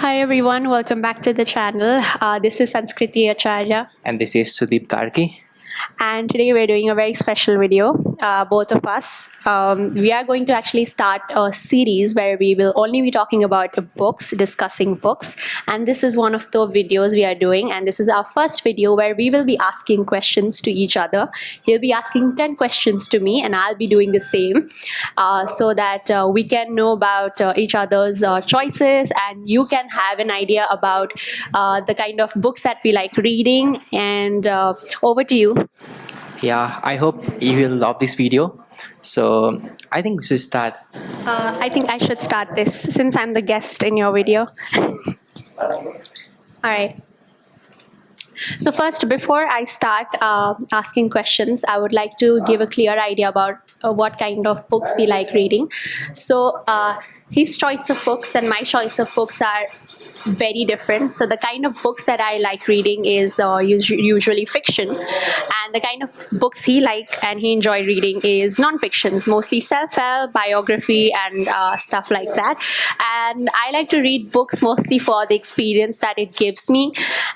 Hi everyone, welcome back to the channel. This is Sanskriti Acharya, And this is Sudeep Karki. and today we're doing a very special video, both of us. We are going to actually start a series where we will only be talking about books, discussing books, and this is one of the videos we are doing, and this is our first video where we will be asking questions to each other. He'll be asking 10 questions to me, and I'll be doing the same, so that we can know about each other's choices, and you can have an idea about the kind of books that we like reading. And over to you. Yeah, I hope you will love this video. So I think we should start. I think I should start this since I'm the guest in your video. All right. So first, before I start asking questions, I would like to give a clear idea about what kind of books we like reading. So his choice of books and my choice of books are very different. So the kind of books that I like reading is usually fiction, and the kind of books he like and he enjoy reading is non-fictions, mostly self-help, biography, and stuff like that. And I like to read books mostly for the experience that it gives me,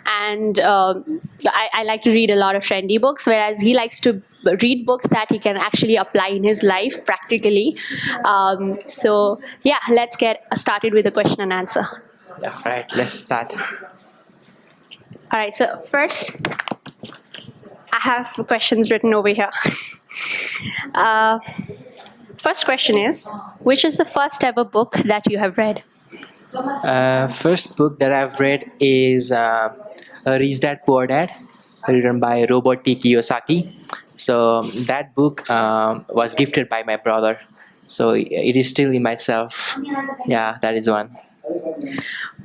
and I like to read a lot of trendy books, whereas he likes to read books that he can actually apply in his life practically. So yeah, let's get started with the question and answer. Yeah, right. Let's start. All right, so first, I have questions written over here. First question is, which is the first ever book that you have read? First book that I've read is Rich Dad Poor Dad, written by Robert T. Kiyosaki. So that book was gifted by my brother. So it is still in myself. Yeah, that is one.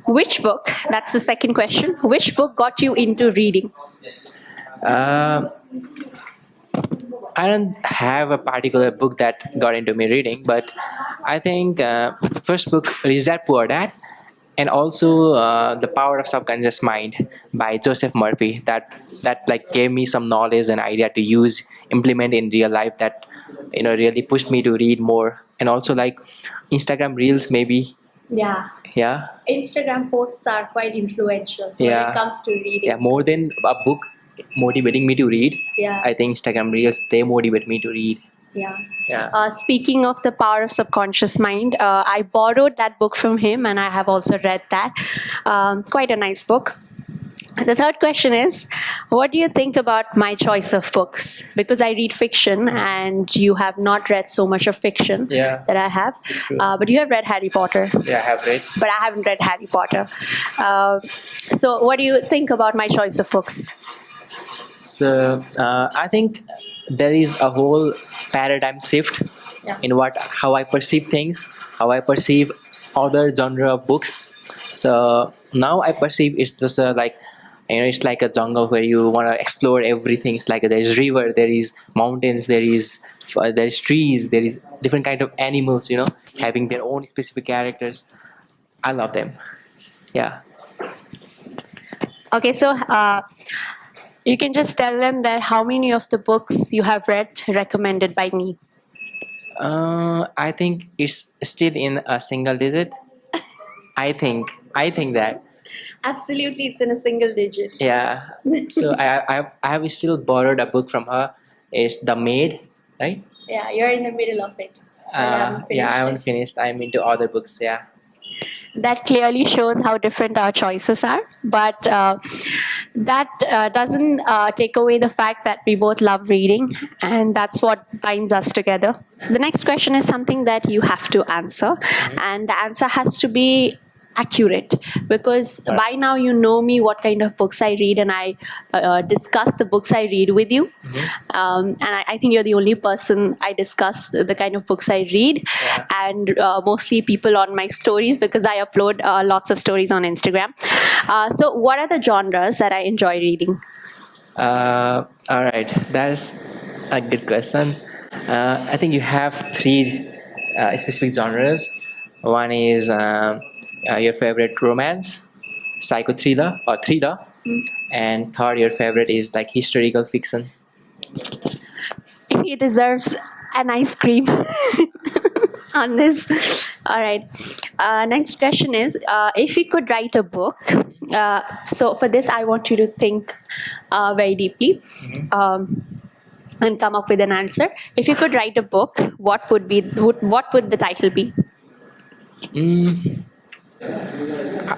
Which book, that's the second question, which book got you into reading? Uh, I don't have a particular book that got into me reading, but I think first book Rich Dad Poor Dad, and also The Power of Subconscious Mind by Joseph Murphy. That like gave me some knowledge and idea to use, implement in real life. That really pushed me to read more, and also like Instagram Reels maybe. Yeah, Yeah, Instagram posts are quite influential when Yeah. it comes to reading. yeah. More than a book motivating me to read, Yeah. I think Instagram Reels they motivate me to read. Yeah. Yeah. Speaking of The Power of Subconscious Mind, I borrowed that book from him, and I have also read that. Quite a nice book. The third question is, what do you think about my choice of books? Because I read fiction, and you have not read so much of fiction Yeah. that I have. It's true. But you have read Harry Potter. Yeah, I have read. But I haven't read Harry Potter. So what do you think about my choice of books? So I think there is a whole paradigm shift Yeah. in how I perceive things, how I perceive other genre of books. So now I perceive it's just it's like a jungle where you want to explore everything. It's like there's river, there is mountains, there's trees, there is different kind of animals. Having their own specific characters. I love them. Yeah. Okay, so you can just tell them that how many of the books you have read recommended by me. I think it's still in a single digit. I think that. Absolutely, it's in a single digit. Yeah. So I have still borrowed a book from her. It's The Maid, right? Yeah, you're in the middle of it. Yeah, I haven't finished. I'm into other books. Yeah. That clearly shows how different our choices are, but that doesn't take away the fact that we both love reading, and that's what binds us together. The next question is something that you have to answer, and the answer has to be accurate, because by now you know me, what kind of books I read, and I discuss the books I read with you. And I think you're the only person I discuss the kind of books I read, and mostly people on my stories, because I upload lots of stories on Instagram. So what are the genres that I enjoy reading? All right. That's a good question. I think you have three specific genres. One is your favorite romance, psycho thriller or thriller, and third your favorite is like historical fiction. He deserves an ice cream on this. All right. Next question is, if you could write a book. So for this, I want you to think very deeply. And come up with an answer. If you could write a book, what would the title be?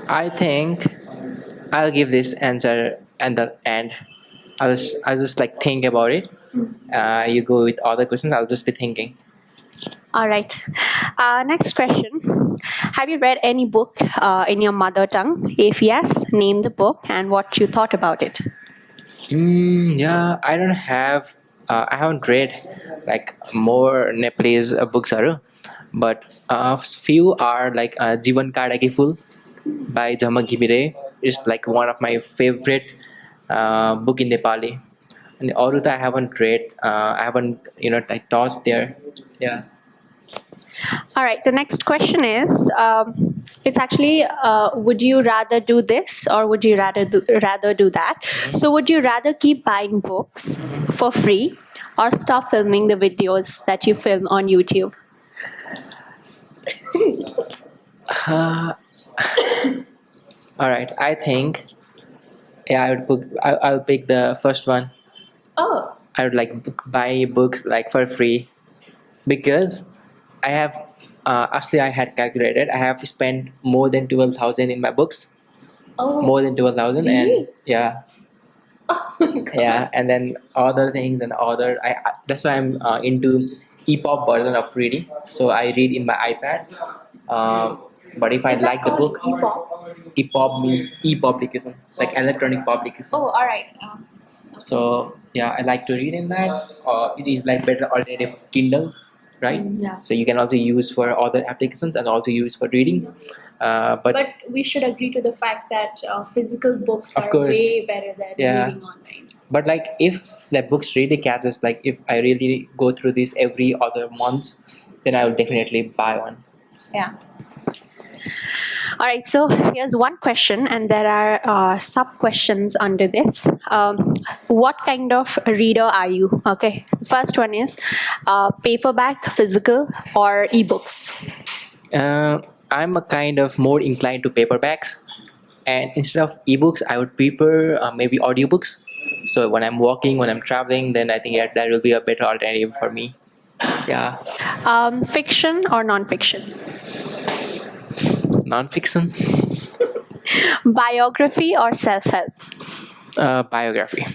I think I'll give this answer at the end. I'll just like think about it. You go with other questions. I'll just be thinking. All right. Next question. Have you read any book in your mother tongue? If yes, name the book and what you thought about it. Yeah, I don't have. I haven't read like more Nepalese books, but few are like Jivan Kadaki Ful by Jhamak Ghimire. It's like one of my favorite book in Nepali. And अरू त I haven't read. I haven't like tossed there. Yeah. All right. The next question is, it's actually, would you rather do this or would you rather do that? So would you rather keep buying books for free or stop filming the videos that you film on YouTube? All right. I think yeah, I'll pick the first one. Oh. I would like buy books like for free because I have actually I had calculated I have spent more than 12,000 in my books, Oh. more than 12,000, Really? and yeah, Oh my God. yeah, and then other things and other. That's why I'm into EPUB version of reading. So I read in my iPad. But if I Is that like the called book, EPUB? EPUB means e-publication, like electronic publication. Oh, all right. So yeah, I like to read in that. It is like better alternative of Kindle, right? Yeah. So you can also use for other applications and also use for reading. But we should agree to the fact that physical books Of are course. way better than Yeah. reading online. but like if the books really catches, like if I really go through this every other month, then I will definitely buy one. Yeah. All right, so here's one question, and there are sub questions under this. What kind of reader are you? Okay, the first one is paperback, physical, or ebooks? I'm a kind of more inclined to paperbacks, and instead of ebooks, I would prefer maybe audiobooks. So when I'm walking, when I'm traveling, then I think that will be a better alternative for me. Yeah, Fiction or non-fiction? non-fiction, Biography or self-help? biography.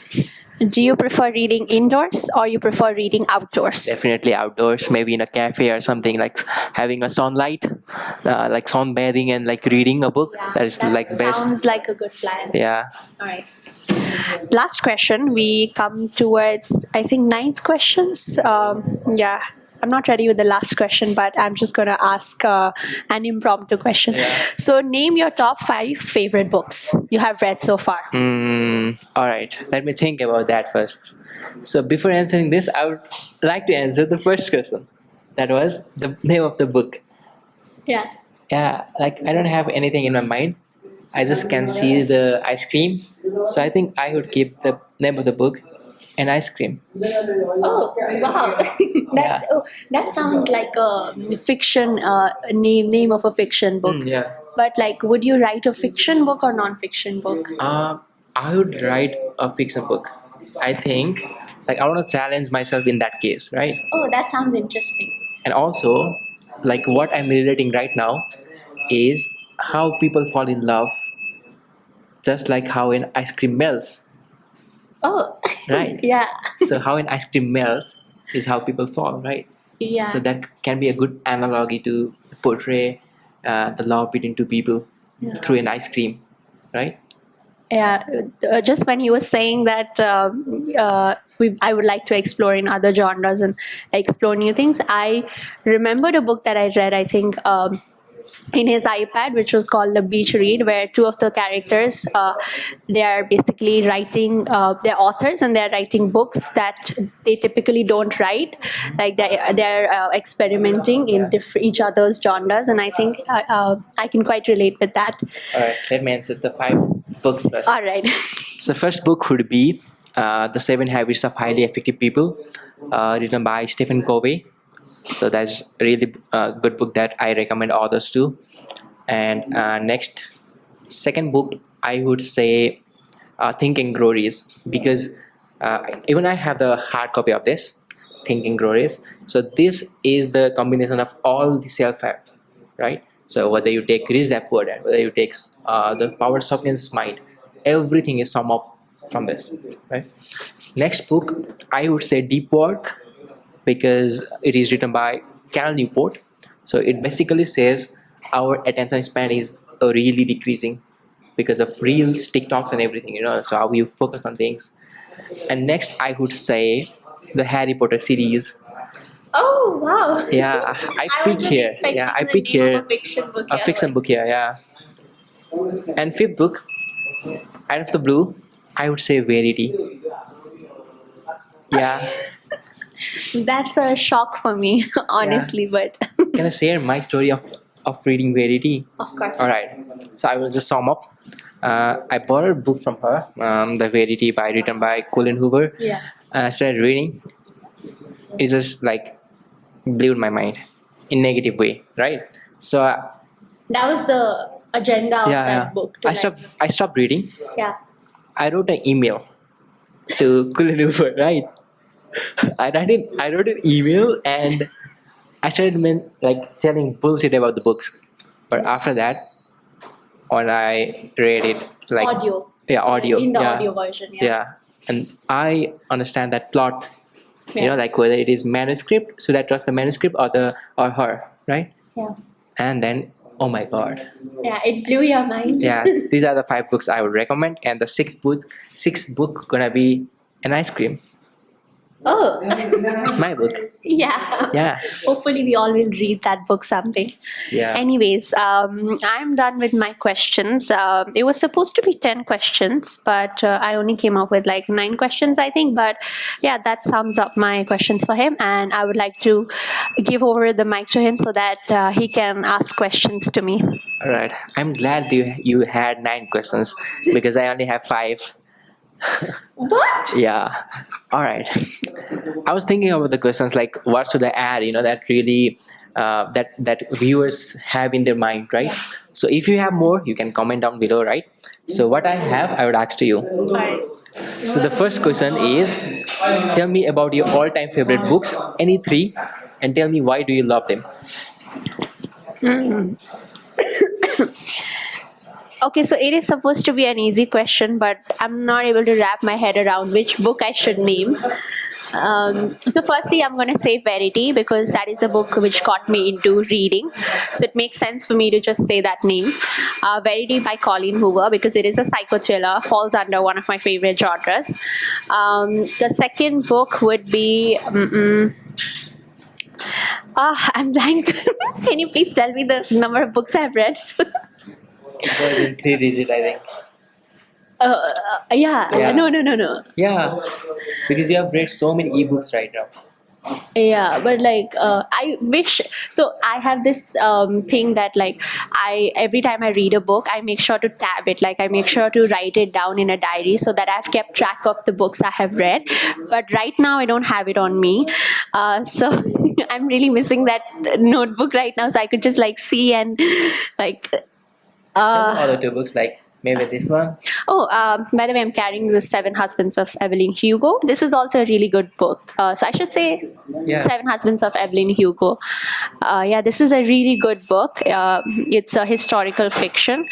Do you prefer reading indoors or you prefer reading outdoors? Definitely outdoors, maybe in a cafe or something, like having a sunlight, like sunbathing and like reading a book. That is like best. Sounds like a good plan. Yeah. All right. Last question. We come towards, I think, 9th questions. Yeah. I'm not ready with the last question, but I'm just going to ask an impromptu question. Yeah. So, name your top 5 favorite books you have read so far. All right. Let me think about that first. So before answering this, I would like to answer the first question. That was the name of the book. Yeah. Yeah, like I don't have anything in my mind. I just can see the ice cream. So I think I would keep the name of the book and ice cream. Oh, wow. Yeah. That sounds like a fiction name of a fiction book. Yeah. But like, would you write a fiction book or non-fiction book? I would write a fiction book. I think like I want to challenge myself in that case, right? Oh, that sounds interesting. And also, like what I'm relating right now is how people fall in love, just like how an ice cream melts, Oh, right? yeah. So how an ice cream melts is how people fall, right? Yeah. So that can be a good analogy to portray the love between two people through an ice cream, right? Yeah, just when he was saying that I would like to explore in other genres and explore new things, I remembered a book that I read, I think, in his iPad, which was called The Beach Read, where two of the characters, they are basically writing, they're authors and they're writing books that they typically don't write. Like they're experimenting in each other's genres, and I think I can quite relate with that. All right, let me answer the 5 books first. All right. So first book would be The 7 Habits of Highly Effective People, written by Stephen Covey. So that's really a good book that I recommend others to. And next, second book, I would say Think and Grow Rich, because even I have the hard copy of this Think and Grow Rich. So this is the combination of all the self-help, right? So whether you take Rich Dad Poor Dad, whether you take the Power of Softness Mind, everything is sum up from this, right? Next book, I would say Deep Work, because it is written by Cal Newport. So it basically says our attention span is really decreasing because of reels, TikToks, and everything. So how you focus on things. And next, I would say the Harry Potter series. Oh wow! Yeah, I pick wasn't here. expecting Yeah, I the pick name here of a fiction book. a fiction book here. Yeah. And fifth book, out of the blue, I would say Verity. Yeah. That's a shock for me, honestly. But Can I share my story of reading Verity? of course. All right. So I will just sum up. I bought a book from her, The Verity, written by Colin Hoover. Yeah. And I started reading. It just like blew my mind in negative way, right? So That was the agenda of that book. I stopped reading. Yeah. I wrote an email to Colin Hoover, right? I wrote an email and I started telling bullshit about the books. But after that, when I read it, Audio. audio, In the audio version. Yeah. and I understand that plot. Yeah. Whether it is manuscript, should I trust the manuscript or her, right? Yeah. And then, oh my god, Yeah. It blew your mind. yeah, these are the 5 books I would recommend, and the sixth book gonna be an ice cream. Oh. It's my book. Yeah. Yeah. Hopefully, we all will read that book someday. Yeah. Anyways, I'm done with my questions. It was supposed to be 10 questions, but I only came up with like 9 questions, I think. But yeah, that sums up my questions for him. And I would like to give over the mic to him so that he can ask questions to me. All right. I'm glad you had 9 questions because I only have 5. What? Yeah. All right. I was thinking about the questions like what should I add, that really that viewers have in their mind, right? So if you have more, you can comment down below, right? So what I have, I would ask to you. All right. So the first question is, tell me about your all-time favorite books, any 3, and tell me why do you love them. Okay, so it is supposed to be an easy question, but I'm not able to wrap my head around which book I should name. So firstly, I'm going to say Verity because that is the book which got me into reading. So it makes sense for me to just say that name. Verity by Colleen Hoover because it is a psycho thriller, falls under one of my favorite genres. The second book would be... I'm blank. Can you please tell me the number of books I've read? It was in 3 digit, I think. Yeah. No. Yeah, because you have read so many ebooks right now. Yeah, but I wish. So I have this thing that every time I read a book, I make sure to tab it. I make sure to write it down in a diary so that I've kept track of the books I have read. But right now I don't have it on me, so I'm really missing that notebook right now. So I could just see and Tell me other 2 books, maybe this one. By the way, I'm carrying The 7 Husbands of Evelyn Hugo. This is also a really good book. So I should say Yeah. 7 Husbands of Evelyn Hugo. This is a really good book. It's a historical fiction.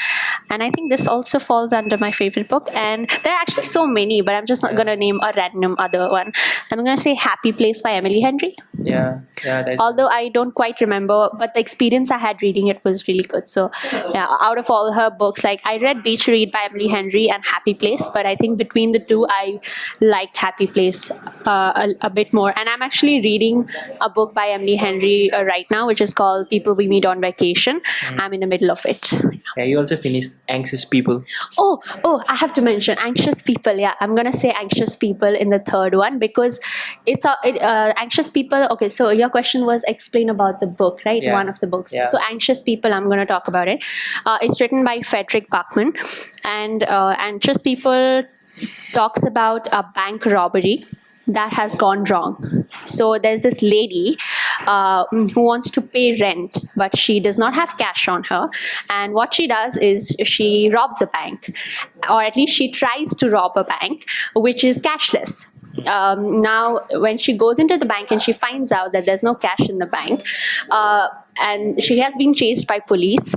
And I think this also falls under my favorite book. And there are actually so many, but I'm just not going to name a random other one. I'm going to say Happy Place by Emily Henry. Yeah. That's Although I don't quite remember, but the experience I had reading it was really good. So yeah, out of all her books, I read Beach Read by Emily Henry and Happy Place, but I think between the 2, I liked Happy Place a bit more. And I'm actually reading a book by Emily Henry right now, which is called People We Meet on Vacation. I'm in the middle of it. Yeah, you also finished Anxious People. Oh, I have to mention Anxious People. Yeah, I'm gonna say Anxious People in the third one because it's Anxious People. Okay, so your question was explain about the book, right? Yeah. One of the books. Yeah. So Anxious People, I'm gonna talk about it. It's written by Frederick Bachman, and Anxious People talks about a bank robbery that has gone wrong. So there's this lady who wants to pay rent, but she does not have cash on her. And what she does is she robs a bank, or at least she tries to rob a bank, which is cashless. Now, when she goes into the bank and she finds out that there's no cash in the bank, and she has been chased by police,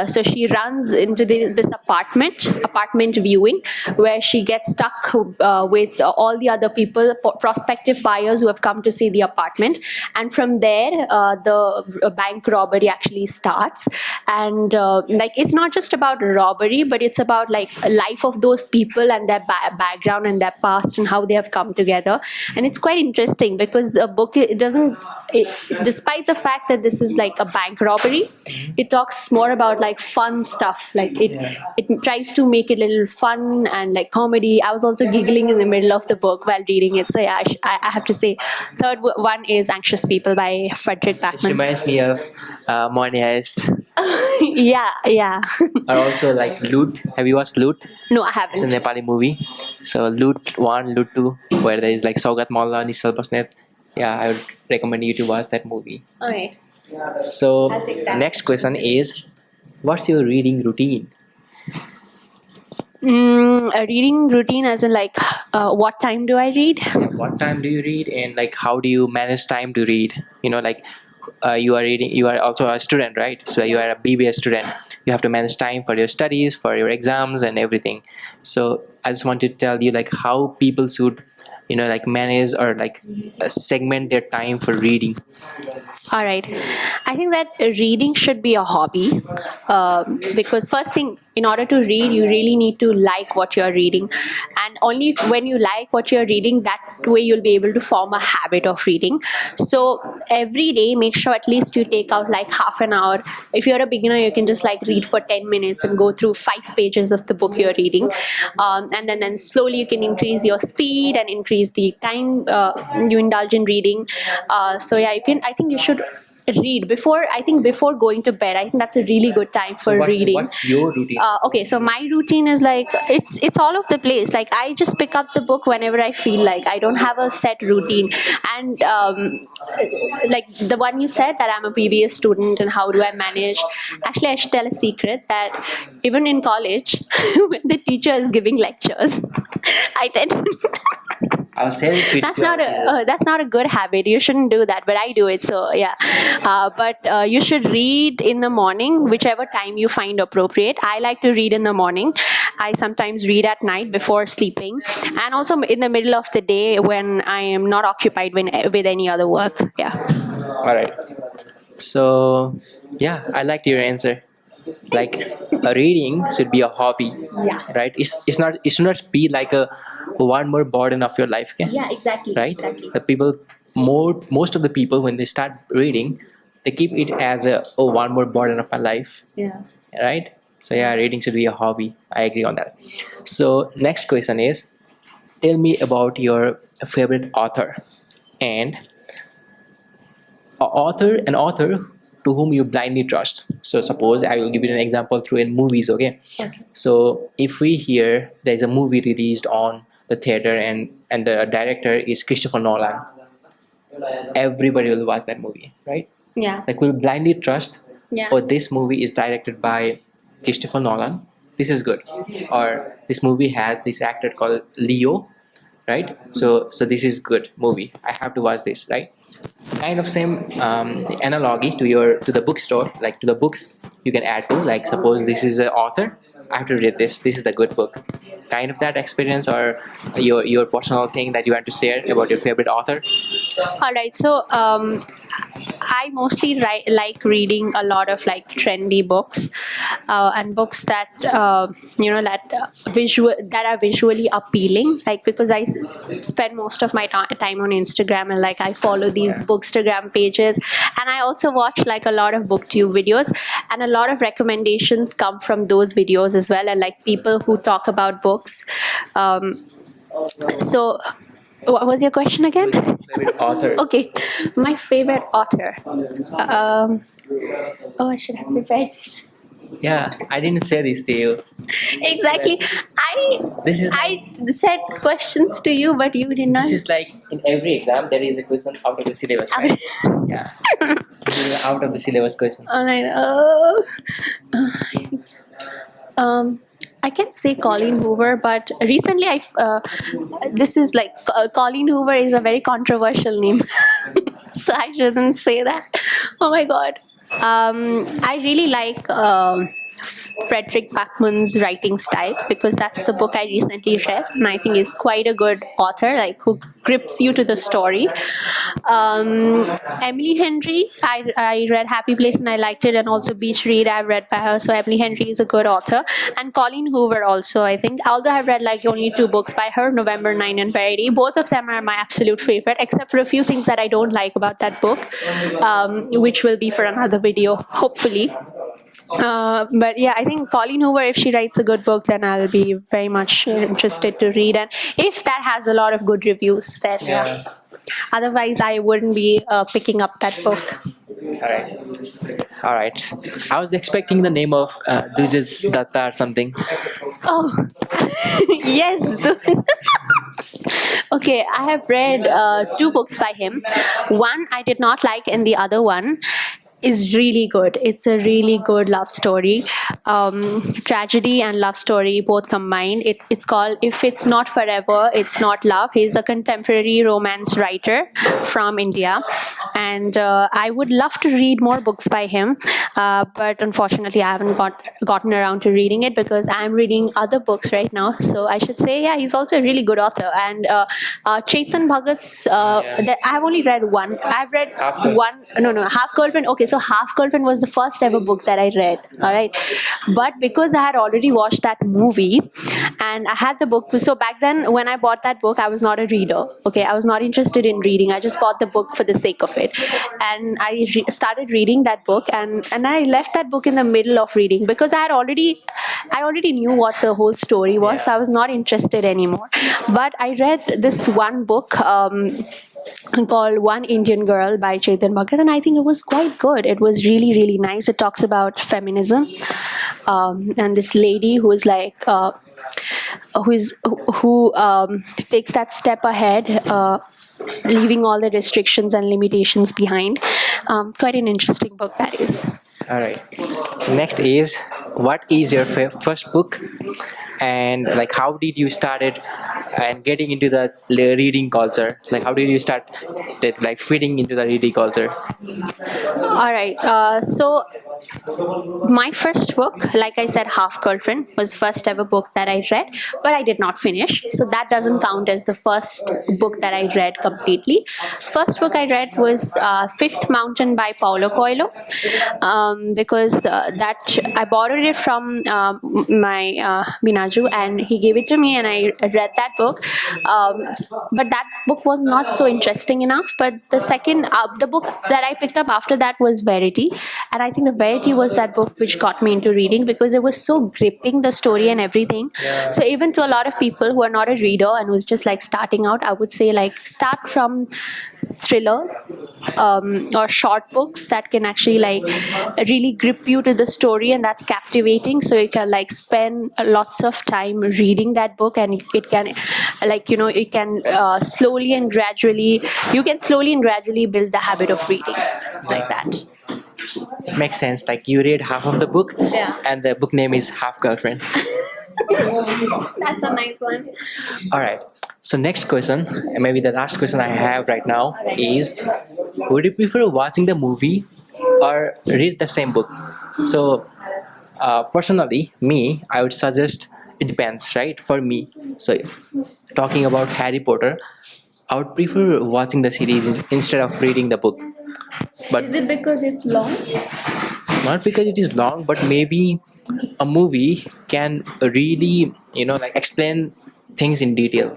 so she runs into this apartment viewing, where she gets stuck with all the other people, prospective buyers who have come to see the apartment. And from there, the bank robbery actually starts. And like, it's not just about robbery, but it's about like life of those people and their background and their past and how they have come together. And it's quite interesting because the book, despite the fact that this is like a bank robbery, it talks more about like fun stuff. Like it tries to make it a little fun and like comedy. I was also giggling in the middle of the book while reading it. So yeah, I have to say, third one is Anxious People by Frederick It Backman. reminds me of Money Heist, Yeah. or also like Loot. Have you watched Loot? No, I It's a haven't. Nepali movie. So Loot 1, Loot 2, where there is like Saugat Malla, Nisal Pasnet. Yeah, I would recommend you to watch that movie. All right. So I'll take that. next question is, what's your reading routine? A reading routine, as in like, what time do I read? What time do you read, and like how do you manage time to read? You know, like you are reading, you are also a student, right? So you are a BBA student. You have to manage time for your studies, for your exams and everything. So I just want to tell you like how people should, you know, like manage or like segment their time for reading. All right. I think that reading should be a hobby, because first thing, in order to read, you really need to like what you're reading. And only when you like what you're reading, that way you'll be able to form a habit of reading. So every day, make sure at least you take out like half an hour. If you're a beginner, you can just like read for 10 minutes and go through 5 pages of the book you're reading. And then slowly you can increase your speed and increase the time you indulge in reading. So yeah, I think you should read before going to bed. I think that's a really good time for reading. What's your routine? Okay, so my routine is like, it's all over the place. Like, I just pick up the book whenever I feel like. I don't have a set routine. And like the one you said, that I'm a PBS student and how do I manage, actually I should tell a secret that even in college when the teacher is giving lectures, I tend I'll say this with that's not a good habit. You shouldn't do that, but I do it. So yeah, but you should read in the morning, whichever time you find appropriate. I like to read in the morning. I sometimes read at night before sleeping, and also in the middle of the day when I am not occupied with any other work. Yeah. All right. So yeah, I liked your answer. Like a reading should be a hobby, Yeah. right? It should not be like a one more burden of your life. Okay? Yeah. Exactly. Right? Exactly. The people, most of the people, when they start reading, they keep it as a one more burden of my life, Yeah. right? So yeah, reading should be a hobby. I agree on that. So next question is, tell me about your favorite author and an author to whom you blindly trust. So suppose I will give you an example through in movies, okay? Okay. So if we hear there's a movie released on the theater and the director is Christopher Nolan, everybody will watch that movie, right? Yeah. Like we'll blindly trust, Yeah. or this movie is directed by Christopher Nolan, this is good, or this movie has this actor called Leo, right? So this is good movie, I have to watch this, right? Kind of same analogy to the bookstore, like to the books you can add to, like suppose this is an author, I have to read this is the good book. Kind of that experience, or your personal thing that you want to share about your favorite author. All right. So I mostly like reading a lot of like trendy books, and books that that are visually appealing. Like, because I spend most of my time on Instagram, and like I follow these bookstagram pages, and I also watch like a lot of booktube videos, and a lot of recommendations come from those videos as well, and like people who talk about books. So what was your question again? Favorite author. Okay, my favorite author. Oh, I should have prepared this. Yeah, I didn't say this to you. Exactly. This is I said questions to you, but you did not. This is like in every exam there is a question out of the syllabus, right? Yeah. This is an out of the syllabus question. All right. I can say Colleen Hoover, but recently this is like Colleen Hoover is a very controversial name, so I shouldn't say that. Oh my god. I really like Frederick Backman's writing style because that's the book I recently read, and I think is quite a good author, like who grips you to the story. Emily Henry, I read Happy Place and I liked it, and also Beach Read I've read by her. So Emily Henry is a good author, and Colleen Hoover also. I think although I've read like only 2 books by her, November 9 and Verity, both of them are my absolute favorite, except for a few things that I don't like about that book, which will be for another video, hopefully. But yeah, I think Colleen Hoover, if she writes a good book, then I'll be very much interested to read. And if that has a lot of good reviews, then yeah. Otherwise, I wouldn't be picking up that book. All right. I was expecting the name of Dujit Datta or something. Oh, yes. Okay, I have read 2 books by him. One I did not like, and the other one is really good. It's a really good love story, tragedy and love story both combined. It's called If It's Not Forever, It's Not Love. He's a contemporary romance writer from India, and I would love to read more books by him, but unfortunately I haven't gotten around to reading it because I'm reading other books right now. So I should say, yeah, he's also a really good author. And Chetan Bhagat's, I've only read one. I've read Half Girl. one. No, Half Girlfriend. Okay, so Half Girlfriend was the first ever book that I read. All right, but because I had already watched that movie and I had the book, so back then when I bought that book, I was not a reader. Okay, I was not interested in reading. I just bought the book for the sake of it, and I started reading that book, and I left that book in the middle of reading because I already knew what the whole story was. So I was not interested anymore. But I read this one book. Called One Indian Girl by Chetan Bhagat, and I think it was quite good. It was really, really nice. It talks about feminism, and this lady who is like who takes that step ahead, leaving all the restrictions and limitations behind. Quite an interesting book that is. All right. So next is, what is your first book, and like how did you start it, and getting into the reading culture? Like how did you start that, like fitting into the reading culture? All right. So my first book, like I said, Half Girlfriend, was the first ever book that I read, but I did not finish. So that doesn't count as the first book that I read completely. First book I read was Fifth Mountain by Paulo Coelho, because that I borrowed it from my Binaju, and he gave it to me, and I read that book. But that book was not so interesting enough. But the book that I picked up after that was Verity, and I think the Verity was that book which got me into reading because it was so gripping, the story and everything. So even to a lot of people who are not a reader and who's just like starting out, I would say like start from thrillers or short books that can actually like really grip you to the story, and that's captivating. So you can like spend lots of time reading that book, and it can like it can slowly and gradually build the habit of reading, like that. Makes sense. Like you read half of the book, Yeah. and the book name is Half Girlfriend. That's a nice one. All right. So next question, and maybe the last question I have right now is, would you prefer watching the movie or read the same book? So personally, I would suggest it depends, right? For me. So talking about Harry Potter, I would prefer watching the series instead of reading the book. But Is it because it's long? not because it is long, but maybe a movie can really like explain things in detail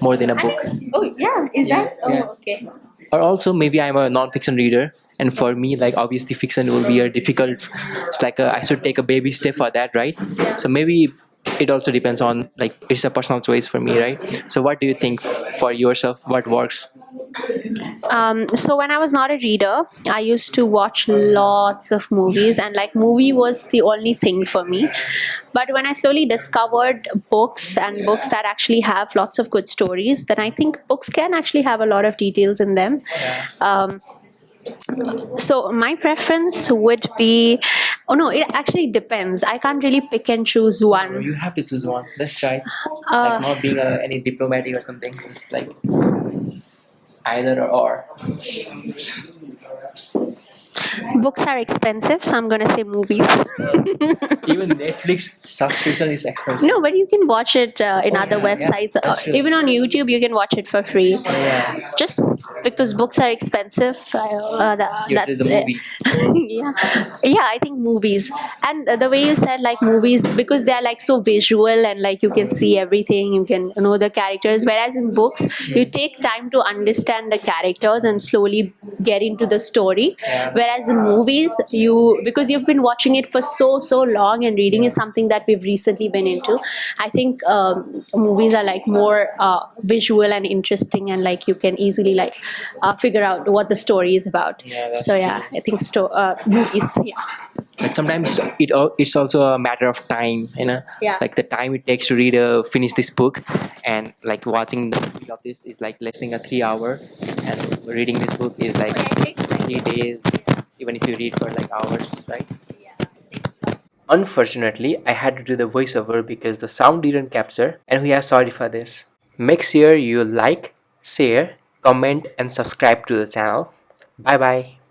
more than a book. Oh yeah, is that? Oh, Yeah. okay. Or also maybe I'm a non-fiction reader, and for me, like obviously fiction will be a difficult, it's like I should take a baby step for that, right? Yeah. So maybe it also depends on, like, it's a personal choice for me, right? So what do you think for yourself, what works? So when I was not a reader, I used to watch lots of movies, and like movie was the only thing for me. But when I slowly discovered books and books that actually have lots of good stories, then I think books can actually have a lot of details in them. Um, so my preference would be, oh no, it actually depends. I can't really pick and choose one. You have to choose one. Let's try. Uh, Like, not being any diplomatic or something, just like either or. Books are expensive, so I'm gonna say movies. Even Netflix subscription is expensive. No, but you can watch it in other yeah, websites. that's true. Even on YouTube, you can watch it for free. Yeah. Just because books are expensive, You that's choose a movie. yeah, yeah. I think movies, and the way you said like movies, because they are like so visual and like you can see everything, you can know the characters. Whereas in books, you take time to understand the characters and slowly get into the story. Whereas in movies, because you've been watching it for so long, and reading is something that we've recently been into. I think movies are like more visual and interesting, and like you can easily like figure out what the story is about. Yeah, that's So yeah, I think movies. Yeah. But sometimes it's also a matter of time, you know. Yeah. Like the time it takes to read finish this book, and like watching the movie of this is like less than a 3 hour, and reading this book is like 3 days, even if you read for like hours, right? Unfortunately, I had to do the voiceover because the sound didn't capture, and we are sorry for this. Make sure you like, share, comment, and subscribe to the channel. Bye bye.